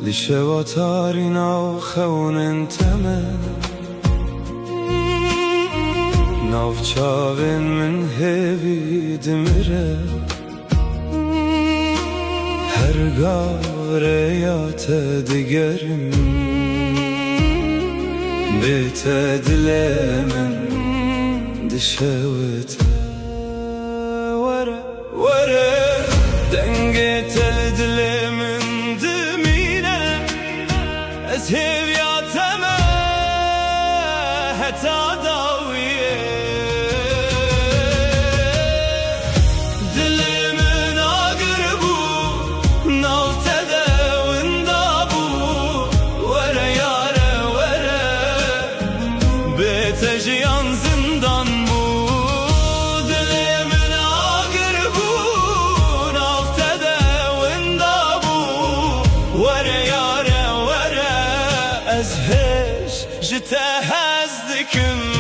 لشواتارنا خون انتمه ناوچاوین من هیوی دمره هرگاه ریات دیگرم بیت دل من دشوت وره دنگت دل من دمینه از هیویاتم حتی داویه دل من آقربو ناوتده وندابو وره یاره وره بیت جیان زندان بو دل من آقربو ناوتده وندابو وره یاره وره از هش جته هزدکم